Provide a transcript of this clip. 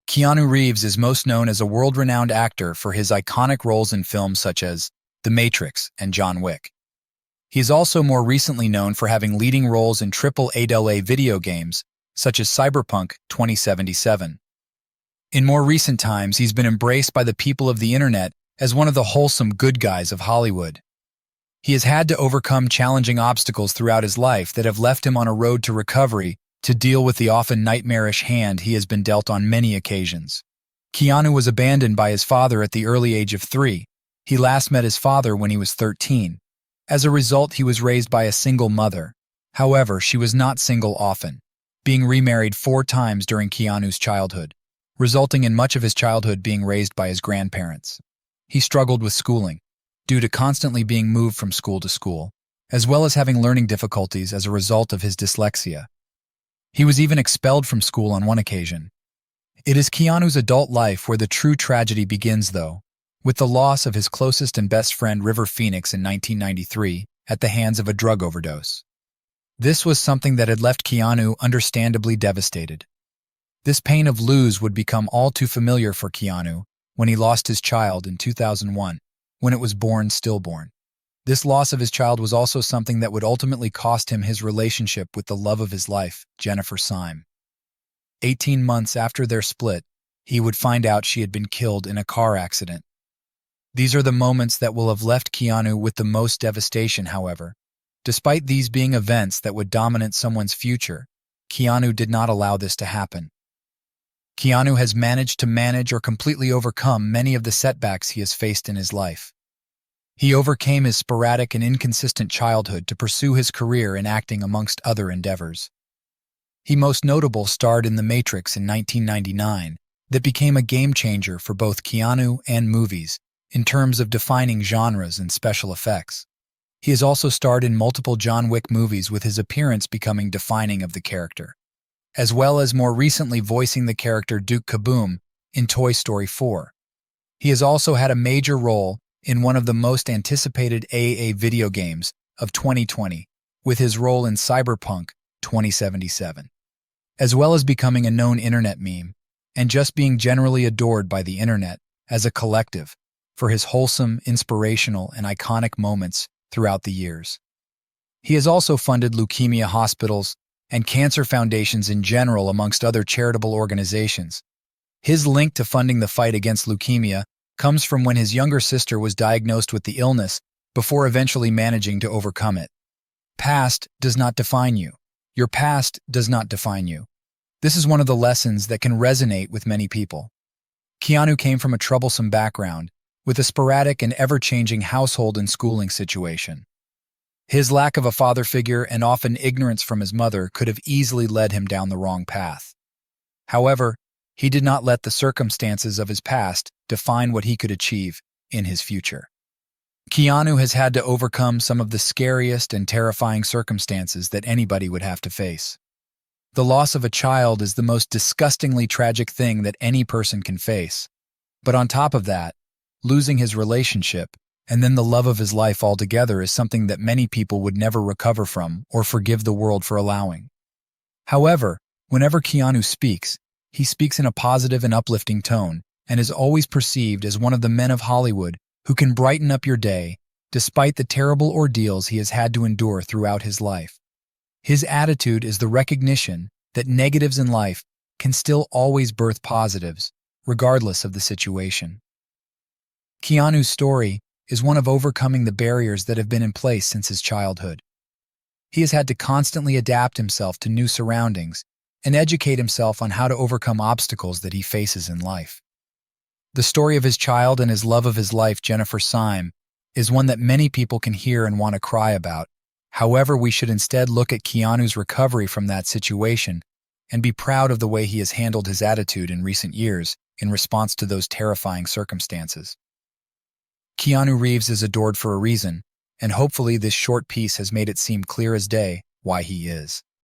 Keanu Reeves is most known as a world-renowned actor for his iconic roles in films such as The Matrix and John Wick. He is also more recently known for having leading roles in AAA video games such as Cyberpunk 2077. In more recent times, he's been embraced by the people of the internet as one of the wholesome good guys of Hollywood. He has had to overcome challenging obstacles throughout his life that have left him on a road to recovery to deal with the often nightmarish hand he has been dealt on many occasions. Keanu was abandoned by his father at the early age of 3. He last met his father when he was 13. As a result, he was raised by a single mother. However, she was not single often, being remarried 4 times during Keanu's childhood, resulting in much of his childhood being raised by his grandparents. He struggled with schooling, due to constantly being moved from school to school, as well as having learning difficulties as a result of his dyslexia. He was even expelled from school on one occasion. It is Keanu's adult life where the true tragedy begins, though, with the loss of his closest and best friend River Phoenix in 1993 at the hands of a drug overdose. This was something that had left Keanu understandably devastated. This pain of lose would become all too familiar for Keanu when he lost his child in 2001, when it was born stillborn. This loss of his child was also something that would ultimately cost him his relationship with the love of his life, Jennifer Syme. 18 months after their split, he would find out she had been killed in a car accident. These are the moments that will have left Keanu with the most devastation, however. Despite these being events that would dominate someone's future, Keanu did not allow this to happen. Keanu has managed to manage or completely overcome many of the setbacks he has faced in his life. He overcame his sporadic and inconsistent childhood to pursue his career in acting amongst other endeavors. He most notable starred in The Matrix in 1999, that became a game-changer for both Keanu and movies in terms of defining genres and special effects. He has also starred in multiple John Wick movies, with his appearance becoming defining of the character, as well as more recently voicing the character Duke Kaboom in Toy Story 4. He has also had a major role in one of the most anticipated AAA video games of 2020, with his role in Cyberpunk 2077, as well as becoming a known internet meme, and just being generally adored by the internet as a collective for his wholesome, inspirational, and iconic moments throughout the years. He has also funded leukemia hospitals and cancer foundations in general, amongst other charitable organizations. His link to funding the fight against leukemia comes from when his younger sister was diagnosed with the illness before eventually managing to overcome it. Past does not define you. Your past does not define you. This is one of the lessons that can resonate with many people. Keanu came from a troublesome background, with a sporadic and ever-changing household and schooling situation. His lack of a father figure and often ignorance from his mother could have easily led him down the wrong path. However, he did not let the circumstances of his past define what he could achieve in his future. Keanu has had to overcome some of the scariest and terrifying circumstances that anybody would have to face. The loss of a child is the most disgustingly tragic thing that any person can face. But on top of that, losing his relationship and then the love of his life altogether is something that many people would never recover from or forgive the world for allowing. However, whenever Keanu speaks, he speaks in a positive and uplifting tone and is always perceived as one of the men of Hollywood who can brighten up your day despite the terrible ordeals he has had to endure throughout his life. His attitude is the recognition that negatives in life can still always birth positives, regardless of the situation. Keanu's story is one of overcoming the barriers that have been in place since his childhood. He has had to constantly adapt himself to new surroundings and educate himself on how to overcome obstacles that he faces in life. The story of his child and his love of his life, Jennifer Syme, is one that many people can hear and want to cry about. However, we should instead look at Keanu's recovery from that situation and be proud of the way he has handled his attitude in recent years in response to those terrifying circumstances. Keanu Reeves is adored for a reason, and hopefully this short piece has made it seem clear as day why he is.